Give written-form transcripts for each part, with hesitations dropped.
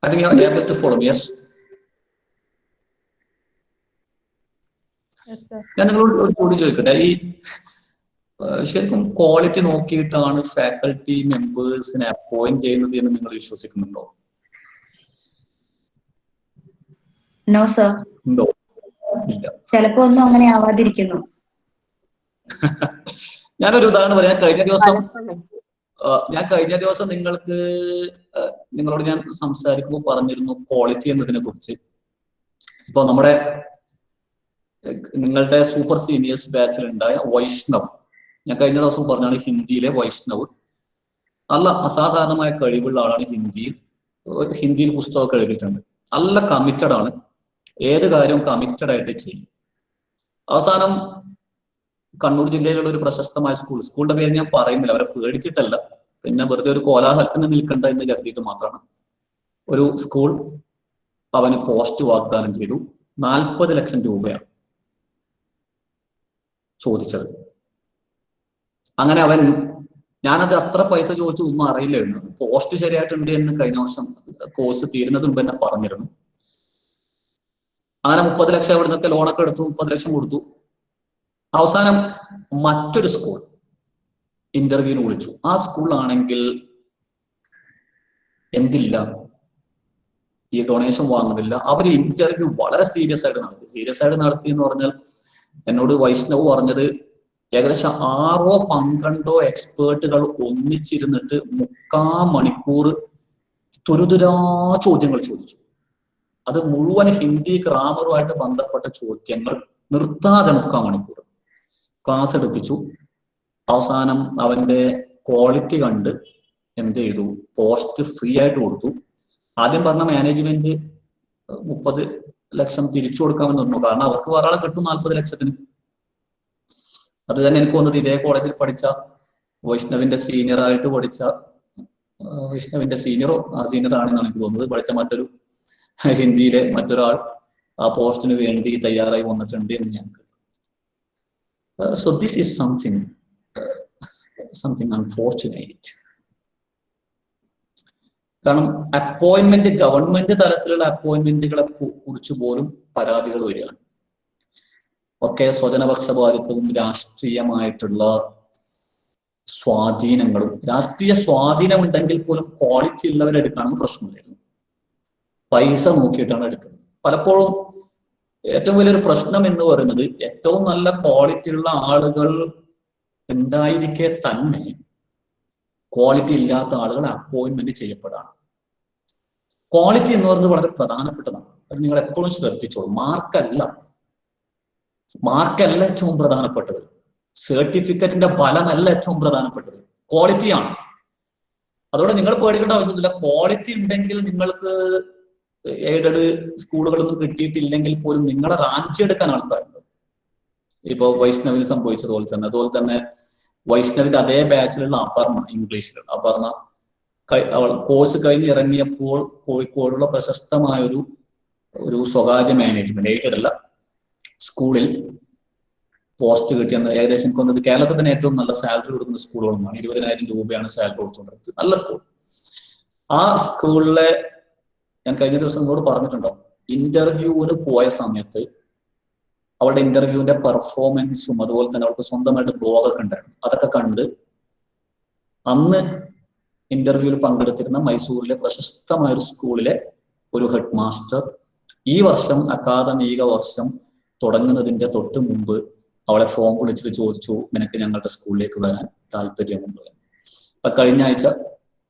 I think you are able to follow me, yes? Yes, sir. ഞാൻ നിങ്ങളോട് ഒരു ചോദ്യം ചോദിക്കട്ടെ. ഈ ശരിക്കും ക്വാളിറ്റി നോക്കിയിട്ടാണ് ഫാക്കൽറ്റി മെമ്പേഴ്സിനെ അപ്പോയിന്റ് ചെയ്യുന്നത് എന്ന് നിങ്ങൾ വിശ്വസിക്കുന്നുണ്ടോ? No sir. ഉണ്ടോ? ഇല്ല. ചിലപ്പോ ഒന്നും അങ്ങനെ ആവാതിരിക്കുന്നു. ഞാനൊരു ഉദാഹരണം പറയാം. കഴിഞ്ഞ ദിവസം നിങ്ങളോട് ഞാൻ സംസാരിക്കുമ്പോൾ പറഞ്ഞിരുന്നു ക്വാളിറ്റി എന്നതിനെ കുറിച്ച്. ഇപ്പൊ നിങ്ങളുടെ സൂപ്പർ സീനിയേഴ്സ് ബാച്ചിലുണ്ടായ വൈഷ്ണവ്, ഞാൻ കഴിഞ്ഞ ദിവസം പറഞ്ഞാണ് ഹിന്ദിയിലെ വൈഷ്ണവ്. നല്ല അസാധാരണമായ കഴിവുള്ള ആളാണ്. ഹിന്ദിയിൽ പുസ്തകമൊക്കെ എഴുതിയിട്ടുണ്ട്. നല്ല കമ്മിറ്റഡ് ആണ്. ഏത് കാര്യവും കമ്മിറ്റഡ് ആയിട്ട് ചെയ്യും. അവസാനം കണ്ണൂർ ജില്ലയിലുള്ള ഒരു പ്രശസ്തമായ സ്കൂളിന്റെ പേര് ഞാൻ പറയുന്നില്ല, അവരെ പേടിച്ചിട്ടല്ല, പിന്നെ വെറുതെ ഒരു കോലാഹലത്തിന് നിൽക്കണ്ട എന്ന് കരുതിയിട്ട് മാത്രമാണ്. ഒരു സ്കൂൾ അവന് പോസ്റ്റ് വാഗ്ദാനം ചെയ്തു. 40 ലക്ഷം രൂപയാണ് ചോദിച്ചത്. അങ്ങനെ ഞാനത് അത്ര പൈസ ചോദിച്ചു ഒന്നും അറിയില്ലായിരുന്നു. പോസ്റ്റ് ശരിയായിട്ടുണ്ട് എന്ന് കഴിഞ്ഞ വർഷം കോഴ്സ് തീരുന്നതിന് മുമ്പ് എന്നെ പറഞ്ഞിരുന്നു. അങ്ങനെ 30 ലക്ഷം അവിടെ നിന്നൊക്കെ ലോണൊക്കെ എടുത്തു, 30 ലക്ഷം കൊടുത്തു. അവസാനം മറ്റൊരു സ്കൂൾ ഇന്റർവ്യൂവിന് വിളിച്ചു. ആ സ്കൂളാണെങ്കിൽ എന്തില്ല, ഈ ഡൊണേഷൻ വാങ്ങുന്നില്ല. അവർ ഇന്റർവ്യൂ വളരെ സീരിയസ് ആയിട്ട് നടത്തി എന്ന് പറഞ്ഞാൽ എന്നോട് വൈഷ്ണവ് പറഞ്ഞത് ഏകദേശം 6 or 12 എക്സ്പേർട്ടുകൾ ഒന്നിച്ചിരുന്നിട്ട് 3/4 മണിക്കൂർ തുരുതുരാ ചോദ്യങ്ങൾ ചോദിച്ചു. അത് മുഴുവൻ ഹിന്ദി ഗ്രാമറുമായിട്ട് ബന്ധപ്പെട്ട ചോദ്യങ്ങൾ നിർത്താതെ 3/4 മണിക്കൂർ ക്ലാസ് എടുപ്പിച്ചു. അവസാനം അവന്റെ ക്വാളിറ്റി കണ്ട് എന്ത് ചെയ്തു, പോസ്റ്റ് ഫ്രീ ആയിട്ട് കൊടുത്തു. ആദ്യം പറഞ്ഞ മാനേജ്മെന്റ് 30 ലക്ഷം തിരിച്ചു കൊടുക്കാമെന്ന് പറഞ്ഞു. കാരണം അവർക്ക് ഒരാളെ കിട്ടും 40 ലക്ഷത്തിന്. അത് തന്നെ എനിക്ക് തോന്നുന്നത് ഇതേ കോളേജിൽ പഠിച്ച വൈഷ്ണവിന്റെ സീനിയറോ സീനിയർ ആണെന്നാണ് എനിക്ക് തോന്നുന്നത്, പഠിച്ച മറ്റൊരു ഹിന്ദിയിലെ മറ്റൊരാൾ ആ പോസ്റ്റിന് വേണ്ടി തയ്യാറായി വന്നിട്ടുണ്ട് എന്ന് ഞാൻ കരുതുന്നു. So this is something unfortunate. കാരണം അപ്പോയിന്റ്മെന്റ്, ഗവൺമെന്റ് തലത്തിലുള്ള അപ്പോയിന്റ്മെന്റുകളെ കുറിച്ച് പോലും പരാതികൾ വരികയാണ്. ഒക്കെ സ്വജനപക്ഷപാതിത്വവും രാഷ്ട്രീയമായിട്ടുള്ള സ്വാധീനങ്ങളും, രാഷ്ട്രീയ സ്വാധീനം ഉണ്ടെങ്കിൽ പോലും ക്വാളിറ്റി ഉള്ളവരെടുക്കുകയാണെന്ന് പ്രശ്നമില്ലായിരുന്നു. പൈസ നോക്കിയിട്ടാണ് എടുക്കുന്നത്. പലപ്പോഴും ഏറ്റവും വലിയൊരു പ്രശ്നം എന്ന് പറയുന്നത് ഏറ്റവും നല്ല ക്വാളിറ്റി ഉള്ള ആളുകൾ ഉണ്ടായിരിക്കെ തന്നെ ക്വാളിറ്റി ഇല്ലാത്ത ആളുകൾ അപ്പോയിന്റ്മെന്റ് ചെയ്യപ്പെടാണ്. ക്വാളിറ്റി എന്ന് പറയുന്നത് വളരെ പ്രധാനപ്പെട്ടതാണ്. അത് നിങ്ങൾ എപ്പോഴും ശ്രദ്ധിച്ചോളൂ. മാർക്കല്ല ഏറ്റവും പ്രധാനപ്പെട്ടത്, സർട്ടിഫിക്കറ്റിന്റെ ഫലമല്ല ഏറ്റവും പ്രധാനപ്പെട്ടത്, ക്വാളിറ്റിയാണ്. അതോടെ നിങ്ങൾ പേടിക്കേണ്ട ആവശ്യമൊന്നുമില്ല. ക്വാളിറ്റി ഉണ്ടെങ്കിൽ നിങ്ങൾക്ക് എയ്ഡഡ് സ്കൂളുകളൊന്നും കിട്ടിയിട്ടില്ലെങ്കിൽ പോലും നിങ്ങളെ റാഞ്ചി എടുക്കാൻ ആൾക്കാരുണ്ട്. ഇപ്പൊ വൈഷ്ണവിന് സംഭവിച്ചതുപോലെ തന്നെ. അതുപോലെ തന്നെ വൈഷ്ണവിന്റെ അതേ ബാച്ചിലുള്ള അപർണ കോഴ്സ് കഴിഞ്ഞ് ഇറങ്ങിയപ്പോൾ കോഴിക്കോടുള്ള പ്രശസ്തമായ ഒരു സ്വകാര്യ മാനേജ്മെന്റ്, എയ്ഡഡ് അല്ല, സ്കൂളിൽ പോസ്റ്റ് കിട്ടിയെന്ന്. ഏകദേശം എനിക്ക് തോന്നുന്നത് കേരളത്തിൽ തന്നെ ഏറ്റവും നല്ല സാലറി കൊടുക്കുന്ന സ്കൂളുകളൊന്നാണ്. 20,000 രൂപയാണ് സാലറി കൊടുത്തുകൊണ്ടിരുന്നത്. നല്ല സ്കൂൾ. ആ സ്കൂളിലെ ഞാൻ കഴിഞ്ഞ ദിവസം നിങ്ങളോട് പറഞ്ഞിട്ടുണ്ടോ, ഇന്റർവ്യൂവിന് പോയ സമയത്ത് അവളുടെ ഇന്റർവ്യൂവിന്റെ പെർഫോമൻസും അതുപോലെ തന്നെ അവൾക്ക് സ്വന്തമായിട്ട് ബ്ലോഗൊക്കെ ഉണ്ടായിരുന്നു. അതൊക്കെ കണ്ട് അന്ന് ഇന്റർവ്യൂവിൽ പങ്കെടുത്തിരുന്ന മൈസൂരിലെ പ്രശസ്തമായ ഒരു സ്കൂളിലെ ഒരു ഹെഡ് മാസ്റ്റർ ഈ വർഷം അക്കാദമിക വർഷം തുടങ്ങുന്നതിന്റെ തൊട്ട് മുമ്പ് അവളെ ഫോൺ വിളിച്ചിട്ട് ചോദിച്ചു, നിനക്ക് ഞങ്ങളുടെ സ്കൂളിലേക്ക് വരാൻ താല്പര്യമുണ്ടോ? അപ്പൊ കഴിഞ്ഞ ആഴ്ച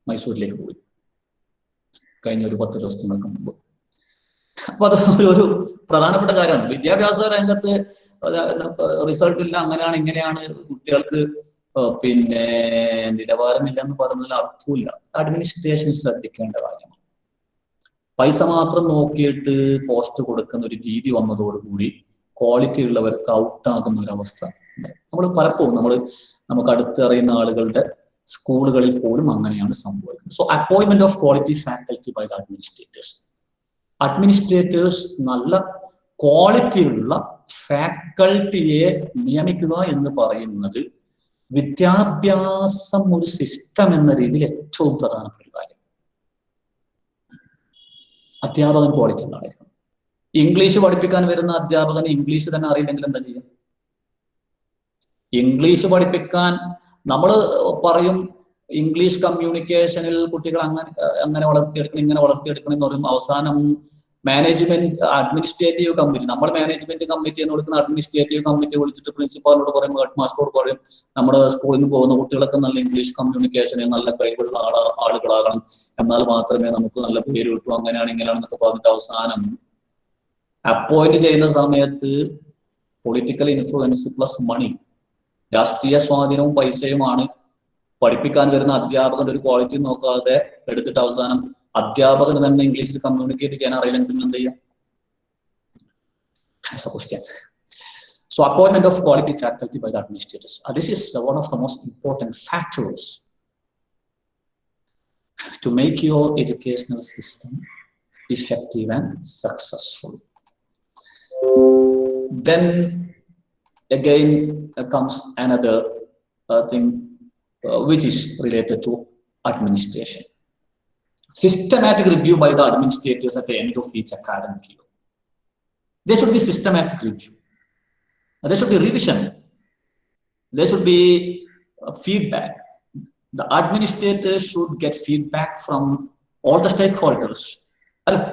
മൈസൂരിലേക്ക് പോയി, കഴിഞ്ഞ ഒരു 10 ദിവസങ്ങൾക്ക് മുമ്പ്. അപ്പൊ അത് ഒരു പ്രധാനപ്പെട്ട കാര്യമാണ്. വിദ്യാഭ്യാസ രംഗത്ത് റിസൾട്ട് ഇല്ല, അങ്ങനെയാണ് ഇങ്ങനെയാണ്, കുട്ടികൾക്ക് പിന്നെ നിലവാരമില്ല എന്ന് പറഞ്ഞാൽ അർത്ഥമില്ല. അഡ്മിനിസ്ട്രേഷൻ ശ്രദ്ധിക്കേണ്ട കാര്യമാണ്. പൈസ മാത്രം നോക്കിയിട്ട് പോസ്റ്റ് കൊടുക്കുന്ന ഒരു രീതി വന്നതോടുകൂടി ക്വാളിറ്റി ഉള്ളവർക്ക് ഔട്ടാകുന്ന ഒരവസ്ഥ നമ്മൾ പലപ്പോഴും നമുക്ക് അടുത്തറിയുന്ന ആളുകളുടെ സ്കൂളുകളിൽ പോലും അങ്ങനെയാണ് സംഭവിക്കുന്നത്. So appointment of quality faculty by the administrators നല്ല ക്വാളിറ്റിയുള്ള ഫാക്കൽറ്റിയെ നിയമിക്കുക എന്ന് പറയുന്നത് വിദ്യാഭ്യാസം ഒരു സിസ്റ്റം എന്ന രീതിയിൽ ഏറ്റവും പ്രധാനപ്പെട്ട കാര്യം. അധ്യാപകൻ ക്വാളിറ്റി ഉണ്ടായിരിക്കണം. ഇംഗ്ലീഷ് പഠിപ്പിക്കാൻ വരുന്ന അധ്യാപകന് ഇംഗ്ലീഷ് തന്നെ അറിയില്ലെങ്കിൽ എന്താ ചെയ്യുക? ഇംഗ്ലീഷ് പഠിപ്പിക്കാൻ നമ്മൾ പറയും ഇംഗ്ലീഷ് കമ്മ്യൂണിക്കേഷനിൽ കുട്ടികൾ അങ്ങനെ വളർത്തിയെടുക്കണം, ഇങ്ങനെ വളർത്തിയെടുക്കണം എന്ന് പറയും. അവസാനം മാനേജ്മെന്റ് അഡ്മിനിസ്ട്രേറ്റീവ് കമ്മിറ്റി, നമ്മൾ മാനേജ്മെന്റ് കമ്മിറ്റി എന്ന് കൊടുക്കുന്ന അഡ്മിനിസ്ട്രേറ്റീവ് കമ്മിറ്റി വിളിച്ചിട്ട് പ്രിൻസിപ്പാളിനോട് പറയും, ഹെഡ് മാസ്റ്ററോട് പറയും, നമ്മുടെ സ്കൂളിൽ നിന്ന് പോകുന്ന കുട്ടികളൊക്കെ നല്ല ഇംഗ്ലീഷ് കമ്മ്യൂണിക്കേഷന് നല്ല കഴിവുള്ള ആളുകളാകണം, എന്നാൽ മാത്രമേ നമുക്ക് നല്ല പേര് കിട്ടൂ, അങ്ങനെയാണ് ഇങ്ങനെയാണെന്നൊക്കെ പറഞ്ഞിട്ട് അവസാനം അപ്പോയിന്റ് ചെയ്യുന്ന സമയത്ത് പൊളിറ്റിക്കൽ ഇൻഫ്ലുവൻസ് പ്ലസ് മണി, രാഷ്ട്രീയ സ്വാധീനവും പൈസയുമാണ് പഠിപ്പിക്കാൻ വരുന്ന അധ്യാപകന്റെ ഒരു ക്വാളിറ്റി നോക്കാതെ എടുത്തിട്ട് അവസാനം അധ്യാപകന് തന്നെ ഇംഗ്ലീഷിൽ കമ്മ്യൂണിക്കേറ്റ് ചെയ്യാൻ അറിയില്ലെങ്കിൽ എന്ത് ചെയ്യാം? So appointment of quality faculty by the administrators. This is one of the most important factors to make your educational system effective and successful. Then again comes another thing which is related to administration. Systematic review by the administrators at the end of each academic year. There should be systematic review. There should be revision. There should be feedback. The administrators should get feedback from all the stakeholders.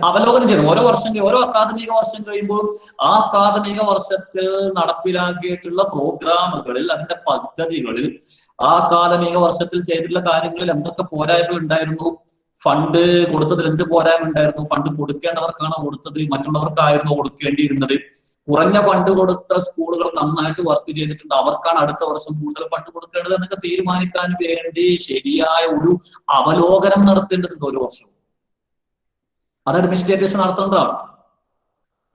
അവലോകനം ചെയ്യണം. ഓരോ അക്കാദമിക വർഷം കഴിയുമ്പോൾ ആ അക്കാദമിക വർഷത്തിൽ നടപ്പിലാക്കിയിട്ടുള്ള പ്രോഗ്രാമുകളിൽ, അതിന്റെ പദ്ധതികളിൽ, ആ അക്കാദമിക വർഷത്തിൽ ചെയ്തിട്ടുള്ള കാര്യങ്ങളിൽ എന്തൊക്കെ പോരായ്മകൾ ഉണ്ടായിരുന്നു, ഫണ്ട് കൊടുത്തതിൽ എന്ത് പോരായ്മ ഉണ്ടായിരുന്നു, ഫണ്ട് കൊടുക്കേണ്ടവർക്കാണോ കൊടുത്തത്, മറ്റുള്ളവർക്കായിരുന്നു കൊടുക്കേണ്ടിയിരുന്നത്, കുറഞ്ഞ ഫണ്ട് കൊടുത്ത സ്കൂളുകൾ നന്നായിട്ട് വർക്ക് ചെയ്തിട്ടുണ്ട്, അവർക്കാണ് അടുത്ത വർഷം കൂടുതൽ ഫണ്ട് കൊടുക്കേണ്ടത് എന്നൊക്കെ തീരുമാനിക്കാൻ വേണ്ടി ശരിയായ ഒരു അവലോകനം നടത്തേണ്ടതുണ്ട് ഓരോ വർഷവും. അത് അഡ്മിനിസ്ട്രേറ്റേഴ്സ് നടത്തേണ്ടതാണ്.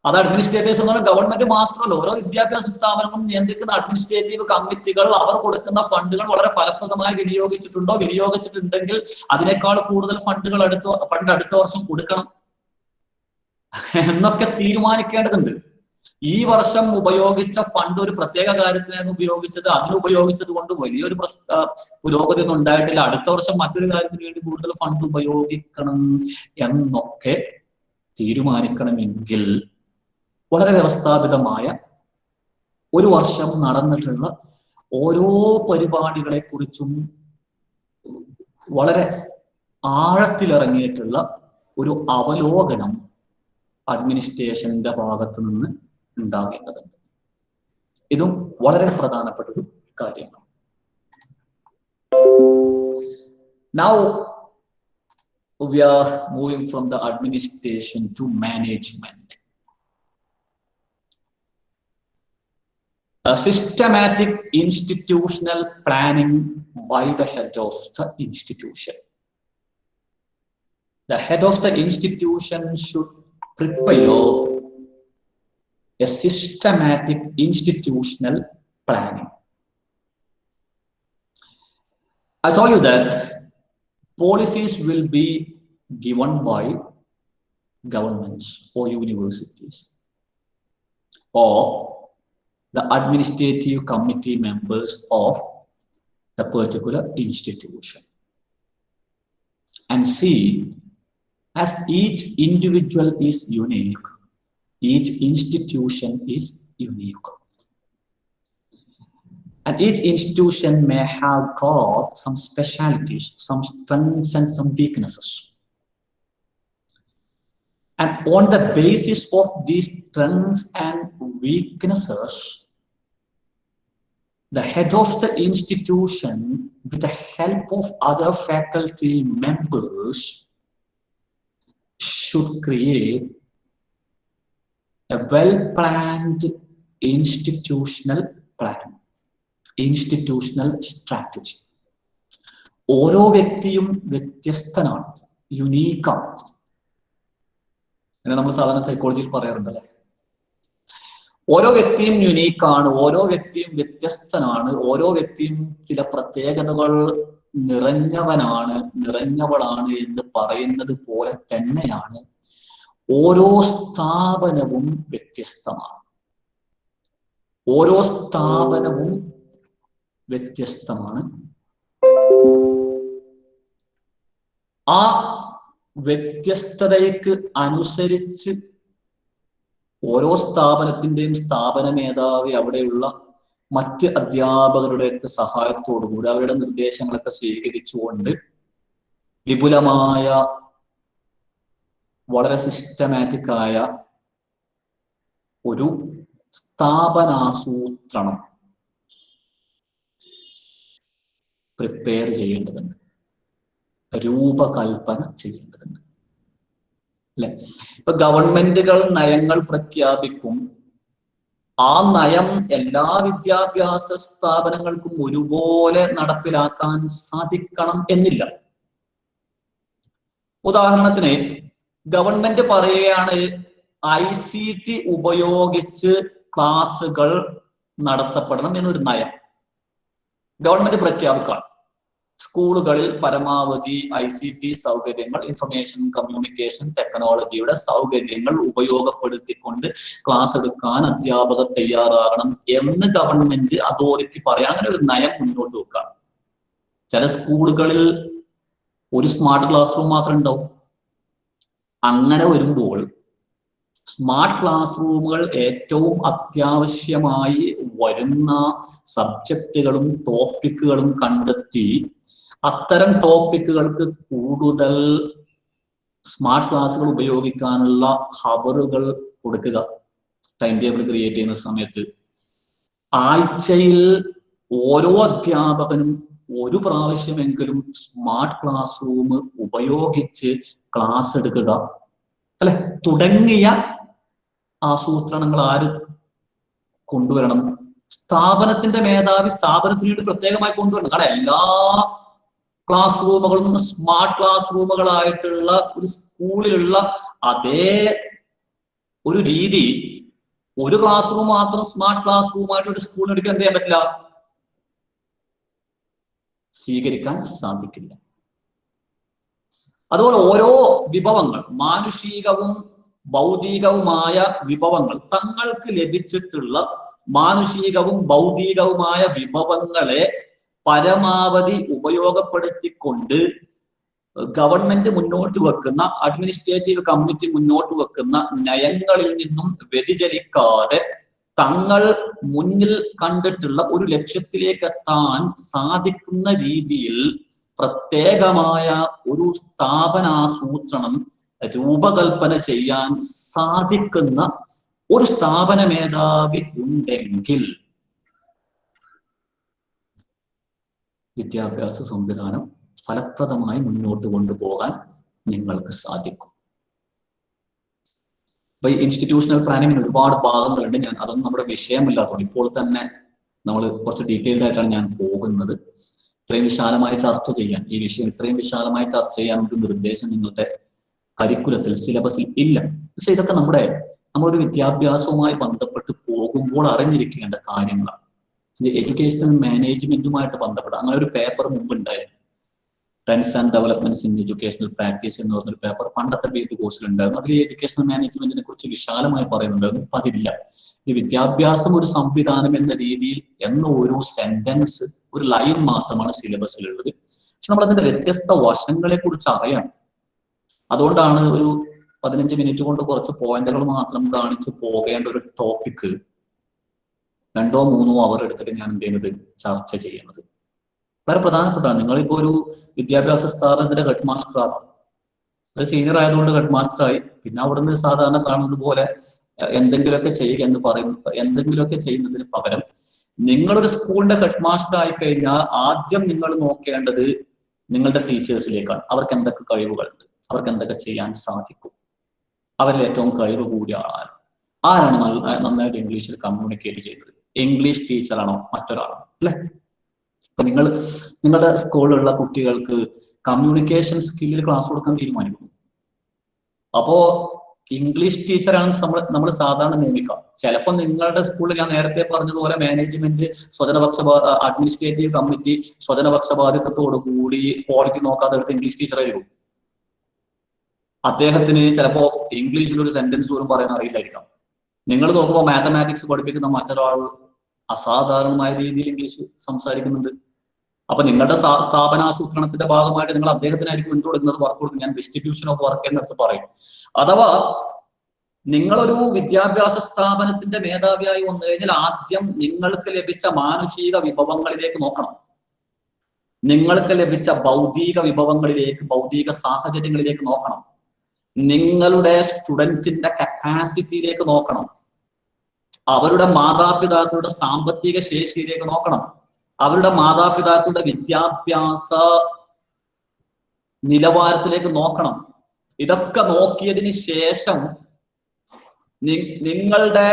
അത് അഡ്മിനിസ്ട്രേറ്റേഴ്സ് എന്ന് പറഞ്ഞാൽ ഗവൺമെന്റ് മാത്രമല്ല, ഓരോ വിദ്യാഭ്യാസ സ്ഥാപനങ്ങളും നിയന്ത്രിക്കുന്ന അഡ്മിനിസ്ട്രേറ്റീവ് കമ്മിറ്റികൾ അവർ കൊടുക്കുന്ന ഫണ്ടുകൾ വളരെ ഫലപ്രദമായി വിനിയോഗിച്ചിട്ടുണ്ടോ, വിനിയോഗിച്ചിട്ടുണ്ടെങ്കിൽ അതിനേക്കാൾ കൂടുതൽ ഫണ്ട് അടുത്ത വർഷം കൊടുക്കണം എന്നൊക്കെ തീരുമാനിക്കേണ്ടതുണ്ട്. ഈ വർഷം ഉപയോഗിച്ച ഫണ്ട് ഒരു പ്രത്യേക കാര്യത്തിനാണ് ഉപയോഗിച്ചത്, അതിനുപയോഗിച്ചത് കൊണ്ട് വലിയൊരു പുരോഗതി ഒന്നും ഉണ്ടായിട്ടില്ല, അടുത്ത വർഷം മറ്റൊരു കാര്യത്തിന് വേണ്ടി കൂടുതൽ ഫണ്ട് ഉപയോഗിക്കണം എന്നൊക്കെ തീരുമാനിക്കണമെങ്കിൽ വളരെ വ്യവസ്ഥാപിതമായ ഒരു വർഷം നടന്നിട്ടുള്ള ഓരോ പരിപാടികളെ കുറിച്ചും വളരെ ആഴത്തിലിറങ്ങിയിട്ടുള്ള ഒരു അവലോകനം അഡ്മിനിസ്ട്രേഷന്റെ ഭാഗത്ത് നിന്ന് ഉണ്ടാകേണ്ടതുണ്ട്. ഇതും വളരെ പ്രധാനപ്പെട്ട ഒരു കാര്യമാണ്. Now we are moving from the administration to management. A systematic institutional planning by the head of the institution. The head of the institution should prepare a systematic institutional planning. I told you that policies will be given by governments or universities or the administrative committee members of the particular institution. And see, as each individual is unique, each institution is unique. And each institution may have got some specialties, some strengths and some weaknesses. And on the basis of these strengths and weaknesses, the head of the institution, with the help of other faculty members, should create a well-planned institutional plan, institutional strategy. ഓരോ വ്യക്തിയും വ്യത്യസ്തനാണ്, യുണീക്കാണ്. അങ്ങനെ നമ്മൾ സാധാരണ സൈക്കോളജിയിൽ പറയാറുണ്ടല്ലേ, ഓരോ വ്യക്തിയും യുണീക്കാണ്, ഓരോ വ്യക്തിയും വ്യത്യസ്തനാണ്, ഓരോ വ്യക്തിയും ചില പ്രത്യേകതകൾ നിറഞ്ഞവളാണ് എന്ന് പറയുന്നത് പോലെ തന്നെയാണ് ഓരോ സ്ഥാപനവും വ്യത്യസ്തമാണ്. ഓരോ സ്ഥാപനവും വ്യത്യസ്തമാണ്. ആ വ്യത്യസ്തതയ്ക്ക് അനുസരിച്ച് ഓരോ സ്ഥാപനത്തിന്റെയും സ്ഥാപന മേധാവി അവിടെയുള്ള മറ്റ് അധ്യാപകരുടെയൊക്കെ സഹായത്തോടുകൂടി അവരുടെ നിർദ്ദേശങ്ങളൊക്കെ സ്വീകരിച്ചുകൊണ്ട് വിപുലമായ വളരെ സിസ്റ്റമാറ്റിക് ആയ ഒരു സ്ഥാപനാസൂത്രണം പ്രിപ്പയർ ചെയ്യേണ്ടതുണ്ട്, രൂപകൽപ്പന ചെയ്യേണ്ടതുണ്ട് അല്ലെ. ഇപ്പൊ ഗവൺമെന്റുകൾ നയങ്ങൾ പ്രഖ്യാപിക്കും, ആ നയം എല്ലാ വിദ്യാഭ്യാസ സ്ഥാപനങ്ങൾക്കും ഒരുപോലെ നടപ്പിലാക്കാൻ സാധിക്കണം എന്നില്ല. ഉദാഹരണത്തിന് ഗവൺമെന്റ് പറയുകയാണ് ICT ഉപയോഗിച്ച് ക്ലാസുകൾ നടത്തപ്പെടണം എന്നൊരു നയം ഗവൺമെന്റ് പ്രഖ്യാപിക്കാം. സ്കൂളുകളിൽ പരമാവധി ICT സൗകര്യങ്ങൾ, ഇൻഫർമേഷൻ കമ്മ്യൂണിക്കേഷൻ ടെക്നോളജിയുടെ സൗകര്യങ്ങൾ ഉപയോഗപ്പെടുത്തിക്കൊണ്ട് ക്ലാസ് എടുക്കാൻ അധ്യാപകർ തയ്യാറാകണം എന്ന് ഗവൺമെന്റ് അതോറിറ്റി പറയാം. അങ്ങനെ ഒരു നയം മുന്നോട്ട് വെക്കാം. ചില സ്കൂളുകളിൽ ഒരു സ്മാർട്ട് ക്ലാസ് റൂം മാത്രം ഉണ്ടാവും. അങ്ങനെ വരുമ്പോൾ സ്മാർട്ട് ക്ലാസ് റൂമുകൾ ഏറ്റവും അത്യാവശ്യമായി വരുന്ന സബ്ജക്റ്റുകളും ടോപ്പിക്കുകളും കണ്ടെത്തി അത്തരം ടോപ്പിക്കുകൾക്ക് കൂടുതൽ സ്മാർട്ട് ക്ലാസ്സുകൾ ഉപയോഗിക്കാനുള്ള ഹവറുകൾ കൊടുക്കുക. ടൈം ടേബിൾ ക്രിയേറ്റ് ചെയ്യുന്ന സമയത്ത് ആഴ്ചയിൽ ഓരോ അധ്യാപകനും ഒരു പ്രാവശ്യമെങ്കിലും സ്മാർട്ട് ക്ലാസ് റൂം ഉപയോഗിച്ച് ക്ലാസ് എടുക്കുക അല്ലെ, തുടങ്ങിയ ആസൂത്രണങ്ങൾ ആര് കൊണ്ടുവരണം? സ്ഥാപനത്തിന്റെ മേധാവി സ്ഥാപനത്തിന് വേണ്ടി പ്രത്യേകമായി കൊണ്ടുവരണം. കാരണം എല്ലാ ക്ലാസ് റൂമുകളും സ്മാർട്ട് ക്ലാസ് റൂമുകളായിട്ടുള്ള ഒരു സ്കൂളിലുള്ള അതേ ഒരു രീതി ഒരു ക്ലാസ് റൂം മാത്രം സ്മാർട്ട് ക്ലാസ് റൂമായിട്ട് ഒരു സ്കൂളിൽ എടുക്കാൻ എന്ത് ചെയ്യാൻ പറ്റില്ല, സ്വീകരിക്കാൻ സാധിക്കില്ല. അതുപോലെ ഓരോ വിഭവങ്ങൾ, മാനുഷികവും ഭൗതികവുമായ വിഭവങ്ങൾ, തങ്ങൾക്ക് ലഭിച്ചിട്ടുള്ള മാനുഷികവും ഭൗതികവുമായ വിഭവങ്ങളെ പരമാവധി ഉപയോഗപ്പെടുത്തിക്കൊണ്ട് ഗവൺമെന്റ് മുന്നോട്ട് വെക്കുന്ന, അഡ്മിനിസ്ട്രേറ്റീവ് കമ്മിറ്റി മുന്നോട്ട് വെക്കുന്ന നയങ്ങളിൽ നിന്നും വ്യതിചലിക്കാതെ തങ്ങൾ മുന്നിൽ കണ്ടിട്ടുള്ള ഒരു ലക്ഷ്യത്തിലേക്ക് എത്താൻ സാധിക്കുന്ന രീതിയിൽ പ്രത്യേകമായ ഒരു സ്ഥാപനാസൂത്രണം രൂപകൽപ്പന ചെയ്യാൻ സാധിക്കുന്ന ഒരു സ്ഥാപന മേധാവി ഉണ്ടെങ്കിൽ വിദ്യാഭ്യാസ സംവിധാനം ഫലപ്രദമായി മുന്നോട്ട് കൊണ്ടുപോകാൻ നിങ്ങൾക്ക് സാധിക്കും. അപ്പൊ ഈ ഇൻസ്റ്റിറ്റ്യൂഷണൽ പ്ലാനിങ്ങിന് ഒരുപാട് ഭാഗങ്ങളുണ്ട്. ഞാൻ അതൊന്നും നമ്മുടെ വിഷയമല്ലാത്തതുകൊണ്ട് ഇപ്പോൾ തന്നെ നമ്മൾ കുറച്ച് ഡീറ്റെയിൽഡ് ആയിട്ടാണ് ഞാൻ പോകുന്നത്. ഇത്രയും വിശാലമായി ചർച്ച ചെയ്യാൻ, ഈ വിഷയം ഇത്രയും വിശാലമായി ചർച്ച ചെയ്യാൻ ഒരു നിർദ്ദേശം നിങ്ങളുടെ കരിക്കുലത്തിൽ, സിലബസിൽ ഇല്ല. പക്ഷെ ഇതൊക്കെ നമ്മളൊരു വിദ്യാഭ്യാസവുമായി ബന്ധപ്പെട്ട് പോകുമ്പോൾ അറിഞ്ഞിരിക്കേണ്ട കാര്യങ്ങളാണ്. എഡ്യൂക്കേഷണൽ മാനേജ്മെന്റുമായിട്ട് ബന്ധപ്പെട്ട് അങ്ങനെ ഒരു പേപ്പർ മുമ്പ് ഉണ്ടായിരുന്നു, trends and developments in educational practice എന്ന് പറഞ്ഞൊരു പേപ്പർ പണ്ടത്തെ BEd കോഴ്സിൽ ഉണ്ടായിരുന്നു. അതിൽ എഡ്യൂക്കേഷണൽ മാനേജ്മെന്റിനെ കുറിച്ച് വിശാലമായി പറയുന്നുണ്ടായിരുന്നു. ഇപ്പൊ അതില്ല. ഈ വിദ്യാഭ്യാസം ഒരു സംവിധാനം എന്ന രീതിയിൽ എന്ന ഒരു സെന്റൻസ്, ഒരു ലൈൻ മാത്രമാണ് സിലബസിലുള്ളത്. പക്ഷെ നമ്മൾ അതിന്റെ വ്യത്യസ്ത വശങ്ങളെ കുറിച്ച് അറിയണം. അതുകൊണ്ടാണ് ഒരു 15 മിനിറ്റ് കൊണ്ട് കുറച്ച് പോയിന്റുകൾ മാത്രം കാണിച്ച് പോകേണ്ട ഒരു ടോപ്പിക്ക് 2-3 അവർ എടുത്തിട്ട് ഞാൻ എന്ത് ചെയ്യുന്നത്, ചർച്ച ചെയ്യുന്നത്. വളരെ പ്രധാനപ്പെട്ടാണ്. നിങ്ങളിപ്പോ ഒരു വിദ്യാഭ്യാസ സ്ഥാപനത്തിന്റെ ഹെഡ് മാസ്റ്റർ ആകാം. അത് സീനിയർ ആയതുകൊണ്ട് ഹെഡ് മാസ്റ്റർ ആയി. പിന്നെ അവിടുന്ന് സാധാരണ കാണുന്നത് പോലെ എന്തെങ്കിലുമൊക്കെ ചെയ്യുക എന്ന് പറയും. എന്തെങ്കിലുമൊക്കെ ചെയ്യുന്നതിന് പകരം നിങ്ങളൊരു സ്കൂളിന്റെ ഹെഡ് മാസ്റ്റർ ആയി കഴിഞ്ഞാൽ ആദ്യം നിങ്ങൾ നോക്കേണ്ടത് നിങ്ങളുടെ ടീച്ചേഴ്സിലേക്കാണ്. അവർക്ക് എന്തൊക്കെ കഴിവുകളുണ്ട്, അവർക്ക് എന്തൊക്കെ ചെയ്യാൻ സാധിക്കും, അവരിൽ ഏറ്റവും കഴിവ് കൂടിയ ആരാണ് നന്നായിട്ട് ഇംഗ്ലീഷിൽ കമ്മ്യൂണിക്കേറ്റ് ചെയ്യുന്നത്, ഇംഗ്ലീഷ് ടീച്ചറാണോ മറ്റൊരാളാണോ അല്ലെ. ഇപ്പൊ നിങ്ങളുടെ സ്കൂളിലുള്ള കുട്ടികൾക്ക് കമ്മ്യൂണിക്കേഷൻ സ്കില്ലിൽ ക്ലാസ് കൊടുക്കാൻ തീരുമാനിക്കുന്നു. അപ്പോ ഇംഗ്ലീഷ് ടീച്ചറാണ് നമ്മൾ സാധാരണ നിയമിക്കാം. ചിലപ്പോൾ നിങ്ങളുടെ സ്കൂളിൽ ഞാൻ നേരത്തെ പറഞ്ഞതുപോലെ മാനേജ്മെന്റ് അഡ്മിനിസ്ട്രേറ്റീവ് കമ്മിറ്റി സ്വജനപക്ഷപാതിത്വത്തോടു കൂടി ക്വാളിറ്റി നോക്കാതെ എടുത്ത് ഇംഗ്ലീഷ് ടീച്ചറായിരിക്കും. അദ്ദേഹത്തിന് ചിലപ്പോ ഇംഗ്ലീഷിൽ ഒരു സെന്റൻസ് പോലും പറയാൻ അറിയില്ലായിരിക്കാം. നിങ്ങൾ നോക്കുമ്പോൾ മാത്തമാറ്റിക്സ് പഠിപ്പിക്കുന്ന മറ്റൊരാൾ അസാധാരണമായ രീതിയിൽ ഇംഗ്ലീഷ് സംസാരിക്കുന്നുണ്ട്. അപ്പൊ നിങ്ങളുടെ സ്ഥാപനാസൂത്രണത്തിന്റെ ഭാഗമായിട്ട് നിങ്ങൾ അദ്ദേഹത്തിനായിരിക്കും എന്ത് കൊടുക്കുന്നത്, വർക്ക് കൊടുക്കുന്നത്. ഞാൻ ഡിസ്ട്രിബ്യൂഷൻ ഓഫ് വർക്ക് എന്നടുത്ത് പറയും. അഥവാ നിങ്ങളൊരു വിദ്യാഭ്യാസ സ്ഥാപനത്തിന്റെ മേധാവിയായി വന്നു കഴിഞ്ഞാൽ ആദ്യം നിങ്ങൾക്ക് ലഭിച്ച മാനുഷിക വിഭവങ്ങളിലേക്ക് നോക്കണം. നിങ്ങൾക്ക് ലഭിച്ച ഭൗതിക വിഭവങ്ങളിലേക്ക്, ഭൗതിക സാഹചര്യങ്ങളിലേക്ക് നോക്കണം. നിങ്ങളുടെ സ്റ്റുഡൻസിന്റെ കപ്പാസിറ്റിയിലേക്ക് നോക്കണം. അവരുടെ മാതാപിതാക്കളുടെ സാമ്പത്തിക ശേഷിയിലേക്ക് നോക്കണം. അവരുടെ മാതാപിതാക്കളുടെ വിദ്യാഭ്യാസ നിലവാരത്തിലേക്ക് നോക്കണം. ഇതൊക്കെ നോക്കിയതിന് ശേഷം നിങ്ങളുടെ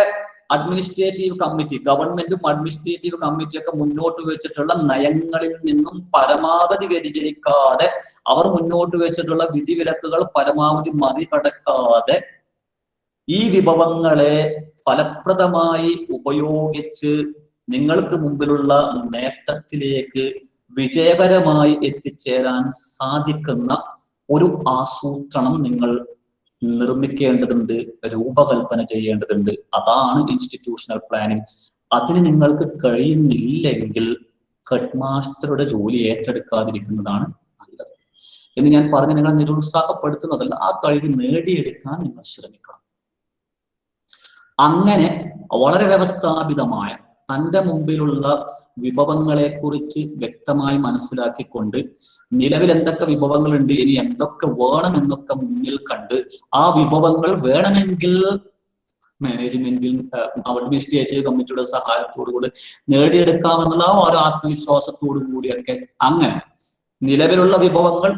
അഡ്മിനിസ്ട്രേറ്റീവ് കമ്മിറ്റി, ഗവൺമെന്റും അഡ്മിനിസ്ട്രേറ്റീവ് കമ്മിറ്റിയൊക്കെ മുന്നോട്ട് വെച്ചിട്ടുള്ള നയങ്ങളിൽ നിന്നും പരമാവധി വ്യതിചലിക്കാതെ, അവർ മുന്നോട്ട് വെച്ചിട്ടുള്ള വിധിവിലക്കുകൾ പരമാവധി മറികടക്കാതെ ഈ വിഭവങ്ങളെ ഫലപ്രദമായി ഉപയോഗിച്ച് നിങ്ങൾക്ക് മുമ്പിലുള്ള നേട്ടത്തിലേക്ക് വിജയകരമായി എത്തിച്ചേരാൻ സാധിക്കുന്ന ഒരു ആസൂത്രണം നിങ്ങൾ നിർമ്മിക്കേണ്ടതുണ്ട്, രൂപകൽപ്പന ചെയ്യേണ്ടതുണ്ട്. അതാണ് ഇൻസ്റ്റിറ്റ്യൂഷണൽ പ്ലാനിങ്. അതിന് നിങ്ങൾക്ക് കഴിയുന്നില്ലെങ്കിൽ ഹെഡ് മാസ്റ്ററുടെ ജോലി ഏറ്റെടുക്കാതിരിക്കുന്നതാണ് നല്ലത് എന്ന് ഞാൻ പറഞ്ഞ് നിങ്ങൾ നിരുത്സാഹപ്പെടുത്തുന്നതല്ല. ആ കഴിവ് നേടിയെടുക്കാൻ നിങ്ങൾ ശ്രമിക്കണം. അങ്ങനെ വളരെ വ്യവസ്ഥാപിതമായ തൻ്റെ മുമ്പിലുള്ള വിഭവങ്ങളെ കുറിച്ച് വ്യക്തമായി മനസ്സിലാക്കിക്കൊണ്ട് നിലവിൽ എന്തൊക്കെ വിഭവങ്ങളുണ്ട്, ഇനി എന്തൊക്കെ വേണം എന്നൊക്കെ മുന്നിൽ കണ്ട് ആ വിഭവങ്ങൾ വേണമെങ്കിൽ മാനേജ്മെന്റിൽ അഡ്മിനിസ്ട്രേറ്റീവ് കമ്മിറ്റിയുടെ സഹായത്തോടുകൂടി നേടിയെടുക്കാമെന്നുള്ള ഒരു ആത്മവിശ്വാസത്തോടു കൂടിയൊക്കെ അങ്ങനെ നിലവിലുള്ള വിഭവങ്ങൾ,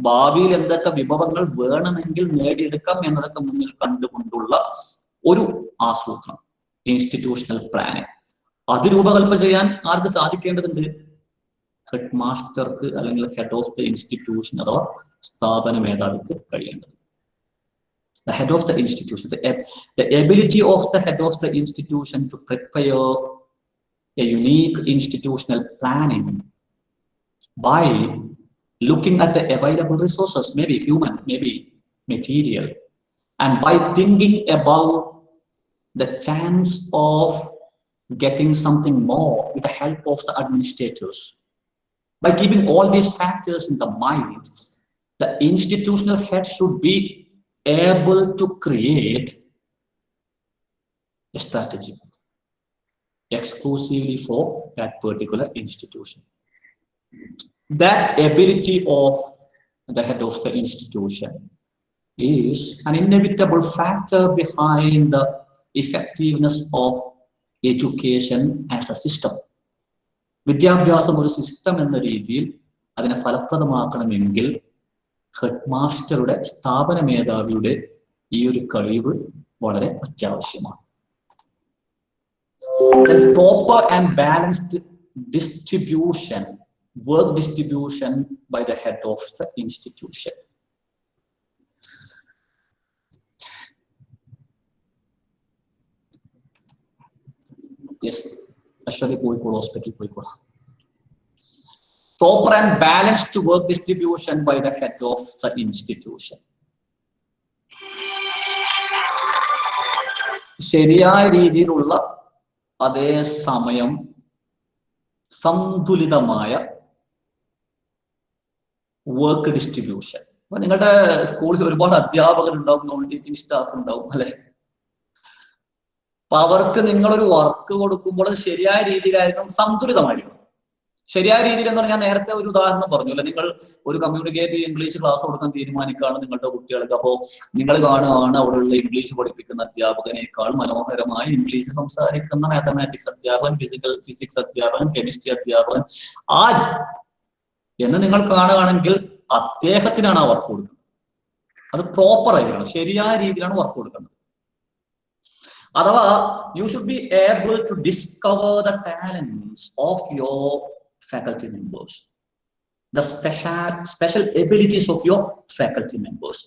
ഭാവിയിൽ എന്തൊക്കെ വിഭവങ്ങൾ വേണമെങ്കിൽ നേടിയെടുക്കാം എന്നതൊക്കെ മുന്നിൽ കണ്ടുകൊണ്ടുള്ള ഒരു ആസൂത്രണം, ഇൻസ്റ്റിറ്റ്യൂഷണൽ പ്ലാനിങ്. അത് രൂപകൽപ്പന ചെയ്യാൻ ആർക്ക് സാധിക്കേണ്ടതുണ്ട്? ഹെഡ് മാസ്റ്റർക്ക് അല്ലെങ്കിൽ ഹെഡ് ഓഫ് ദ ഇൻസ്റ്റിറ്റ്യൂഷൻ അഥവാ സ്ഥാപന മേധാവിക്ക് കഴിയേണ്ടത്. The head of the institution, the ability of the head of the institution to prepare a unique institutional planning by looking at the available resources, maybe human, maybe material, and by thinking about the chance of getting something more with the help of the administrators. By keeping all these factors in the mind, the institutional head should be able to create a strategy exclusively for that particular institution. That ability of the head of the institution is an inevitable factor behind the effectiveness of education as a system. വിദ്യാഭ്യാസം ഒരു system എന്ന രീതിയിൽ അതിനെ ഫലപ്രദമാക്കണമെങ്കിൽ head മാസ്റ്ററുടെ, സ്ഥാപന മേധാവിയുടെ ഈ ഒരു കഴിവ് വളരെ അത്യാവശ്യമാണ്. Proper and balanced distribution, work distribution by the head of the institution. Yes, Ashwani Kozhikode Hospital, Kozhikode. Proper and balanced work distribution by the head of the institution. ശരിയായ രീതിയിലുള്ള അതേ സമയം സന്തുലിതമായ വർക്ക് ഡിസ്ട്രിബ്യൂഷൻ. അപ്പൊ നിങ്ങളുടെ സ്കൂളിൽ ഒരുപാട് അധ്യാപകരുണ്ടാവും, നോൺ ടീച്ചിങ് സ്റ്റാഫ് ഉണ്ടാവും, അല്ലെ? അപ്പൊ അവർക്ക് നിങ്ങളൊരു വർക്ക് കൊടുക്കുമ്പോൾ അത് ശരിയായ രീതിയിലായിരിക്കും, സന്തുലിതമായിരിക്കും. ശരിയായ രീതിയിൽ എന്ന് പറഞ്ഞാൽ, ഞാൻ നേരത്തെ ഒരു ഉദാഹരണം പറഞ്ഞു അല്ലെ, നിങ്ങൾ ഒരു കമ്മ്യൂണിക്കേറ്റീവ് ഇംഗ്ലീഷ് ക്ലാസ് കൊടുക്കാൻ തീരുമാനിക്കുകയാണ് നിങ്ങളുടെ കുട്ടികൾക്ക്. അപ്പോൾ നിങ്ങൾ കാണുകയാണ് അവിടെയുള്ള ഇംഗ്ലീഷ് പഠിപ്പിക്കുന്ന അധ്യാപകനേക്കാൾ മനോഹരമായി ഇംഗ്ലീഷ് സംസാരിക്കുന്ന മാത്തമാറ്റിക്സ് അധ്യാപകൻ, ഫിസിക്സ് അധ്യാപകൻ, കെമിസ്ട്രി അധ്യാപകൻ ആര് എന്ന് നിങ്ങൾ കാണുകയാണെങ്കിൽ അദ്ദേഹത്തിനാണ് ആ വർക്ക് കൊടുക്കുന്നത്. അത് പ്രോപ്പർ ആയിരിക്കണം, ശരിയായ രീതിയിലാണ് വർക്ക് കൊടുക്കുന്നത്. അഥവാ you should be able to discover the talents of your faculty members, the special abilities of your faculty members.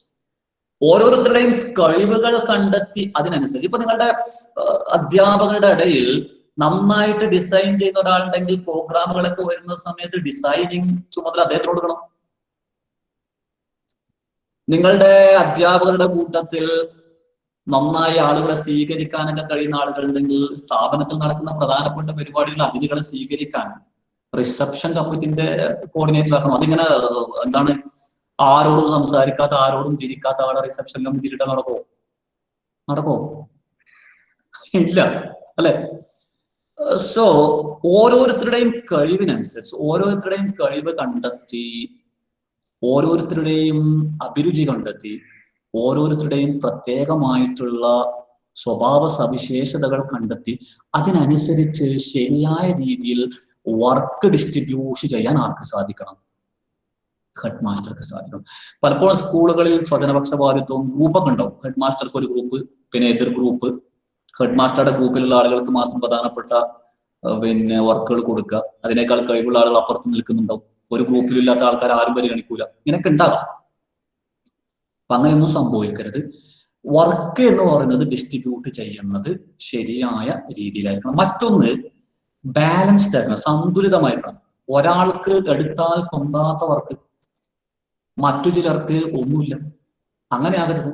ഓരോരുത്തരുടെയും കഴിവുകൾ കണ്ടെത്തി അതിനനുസരിച്ച്, ഇപ്പൊ നിങ്ങളുടെ അധ്യാപകരുടെ ഇടയിൽ നന്നായിട്ട് ഡിസൈൻ ചെയ്യുന്ന ഒരാളുണ്ടെങ്കിൽ പ്രോഗ്രാമുകളൊക്കെ വരുന്ന സമയത്ത് ഡിസൈനിങ് ചുമതല അദ്ദേഹത്തിന് കൊടുക്കണം. നിങ്ങളുടെ അധ്യാപകരുടെ കൂട്ടത്തിൽ നന്നായി ആളുകളെ സ്വീകരിക്കാനൊക്കെ കഴിയുന്ന ആളുകളുണ്ടെങ്കിൽ സ്ഥാപനത്തിൽ നടക്കുന്ന പ്രധാനപ്പെട്ട പരിപാടികൾ അതിഥികളെ സ്വീകരിക്കാൻ റിസപ്ഷൻ കമ്മിറ്റിന്റെ കോർഡിനേറ്റർ ആക്കണം. അതിങ്ങനെ എന്താണ്, ആരോടും സംസാരിക്കാത്ത ആരോടും ചിരിക്കാത്ത ആളെ റിസപ്ഷൻ കമ്മിറ്റിയിലിട്ട് നടക്കോ? ഇല്ല അല്ലെ? സോ ഓരോരുത്തരുടെയും കഴിവിനനുസരിച്ച്, ഓരോരുത്തരുടെയും കഴിവ് കണ്ടെത്തി, ഓരോരുത്തരുടെയും അഭിരുചി കണ്ടെത്തി, ഓരോരുത്തരുടെയും പ്രത്യേകമായിട്ടുള്ള സ്വഭാവ സവിശേഷതകൾ കണ്ടെത്തി അതിനനുസരിച്ച് ശരിയായ രീതിയിൽ വർക്ക് ഡിസ്ട്രിബ്യൂഷൻ ചെയ്യാൻ ആർക്ക് സാധിക്കണം? ഹെഡ് മാസ്റ്റർക്ക് സാധിക്കണം. പലപ്പോഴും സ്കൂളുകളിൽ സ്വജനപക്ഷപാതിത്വവും ഗ്രൂപ്പൊക്കെ ഉണ്ടാവും. ഹെഡ് മാസ്റ്റർക്ക് ഒരു ഗ്രൂപ്പ്, പിന്നെ എതിർ ഗ്രൂപ്പ്. ഹെഡ് മാസ്റ്ററുടെ ഗ്രൂപ്പിലുള്ള ആളുകൾക്ക് മാത്രം പ്രധാനപ്പെട്ട വർക്കുകൾ കൊടുക്കുക. അതിനേക്കാൾ കഴിവുള്ള ആളുകൾ അപ്പുറത്ത് നിൽക്കുന്നുണ്ടാവും. ഒരു ഗ്രൂപ്പിലില്ലാത്ത ആൾക്കാർ ആരും പരിഗണിക്കൂല. ഇങ്ങനെയൊക്കെ ഉണ്ടാകാം. അപ്പൊ അങ്ങനെയൊന്നും സംഭവിക്കരുത്. വർക്ക് എന്ന് പറയുന്നത് ഡിസ്ട്രിബ്യൂട്ട് ചെയ്യുന്നത് ശരിയായ രീതിയിലായിരിക്കണം. മറ്റൊന്ന് ബാലൻസ്ഡ് ആക്കണം, സന്തുലിതമായിരിക്കണം. ഒരാൾക്ക് എടുത്താൽ പൊന്താത്ത വർക്ക് മറ്റു ചിലർക്ക് ഒന്നുമില്ല. അങ്ങനെ ആകരുത്.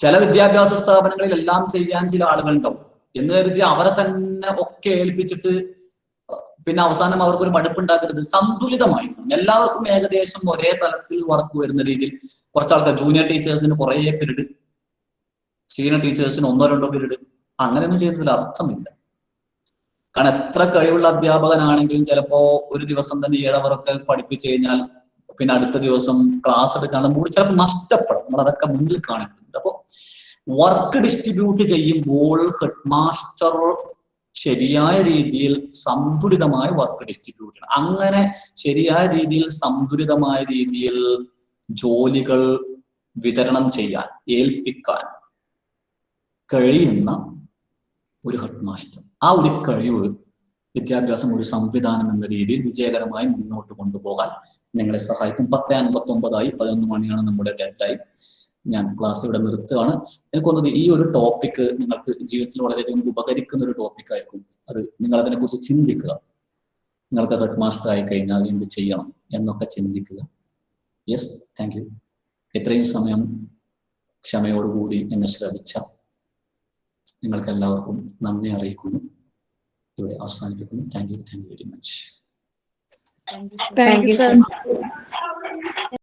ചില വിദ്യാഭ്യാസ സ്ഥാപനങ്ങളിൽ എല്ലാം ചെയ്യാൻ ചില ആളുകൾ ഉണ്ടാവും എന്ന് കരുതി അവരെ തന്നെ ഒക്കെ ഏൽപ്പിച്ചിട്ട് പിന്നെ അവസാനം അവർക്കൊരു മടുപ്പുണ്ടാക്കരുത്. സന്തുലിതമായിരിക്കണം. എല്ലാവർക്കും ഏകദേശം ഒരേ തലത്തിൽ വർക്ക് വരുന്ന രീതിയിൽ. കുറച്ച് ആൾക്കാർ ജൂനിയർ ടീച്ചേഴ്സിന് കുറേ പീരീഡ്, സീനിയർ ടീച്ചേഴ്സിന് 1-2 പീരീഡ്, അങ്ങനെയൊന്നും ചെയ്യുന്നതിൽ അർത്ഥമില്ല. കാരണം എത്ര കഴിവുള്ള അധ്യാപകനാണെങ്കിലും ചിലപ്പോ ഒരു ദിവസം തന്നെ 7 അവറൊക്കെ പഠിപ്പിച്ചു കഴിഞ്ഞാൽ പിന്നെ അടുത്ത ദിവസം ക്ലാസ് എടുക്കാനുള്ള മൂഡ് ചിലപ്പോൾ നഷ്ടപ്പെടും. നമ്മൾ അതൊക്കെ മുന്നിൽ കാണിക്കുന്നുണ്ട്. അപ്പോൾ വർക്ക് ഡിസ്ട്രിബ്യൂട്ട് ചെയ്യുമ്പോൾ ഹെഡ് മാസ്റ്റർ ശരിയായ രീതിയിൽ സന്തുലിതമായ വർക്ക് ഡിസ്ട്രിബ്യൂട്ട് ചെയ്യണം. അങ്ങനെ ശരിയായ രീതിയിൽ സന്തുലിതമായ രീതിയിൽ ജോലികൾ വിതരണം ചെയ്യാൻ, ഏൽപ്പിക്കാൻ കഴിയുന്ന ഒരു ഹെഡ് മാസ്റ്റർ, ആ ഒരു കഴിവ് വിദ്യാഭ്യാസം ഒരു സംവിധാനം എന്ന രീതിയിൽ വിജയകരമായി മുന്നോട്ട് കൊണ്ടുപോകാൻ നിങ്ങളെ സഹായിക്കും. 10:59 11 മണിയാണ് നമ്മുടെ ഡെഡ്ലൈൻ. ഞാൻ ക്ലാസ് ഇവിടെ നിർത്തുകയാണ്. എനിക്ക് തോന്നുന്നത് ഈ ഒരു ടോപ്പിക്ക് നിങ്ങൾക്ക് ജീവിതത്തിൽ വളരെയധികം ഉപകരിക്കുന്ന ഒരു ടോപ്പിക് ആയിരിക്കും. അത് നിങ്ങൾ അതിനെക്കുറിച്ച് ചിന്തിക്കുക. നിങ്ങൾക്ക് ഹെഡ് മാസ്റ്റർ ആയി കഴിഞ്ഞാൽ എന്ത് ചെയ്യണം എന്നൊക്കെ ചിന്തിക്കുക. Yes, thank you. ഇത്രയും സമയം ക്ഷമയോടുകൂടി എന്നെ ശ്രമിച്ച നിങ്ങൾക്ക് എല്ലാവർക്കും നന്ദി അറിയിക്കുന്നു. ഇവിടെ അവസാനിപ്പിക്കുന്നു. Thank you very much. Thank you, sir.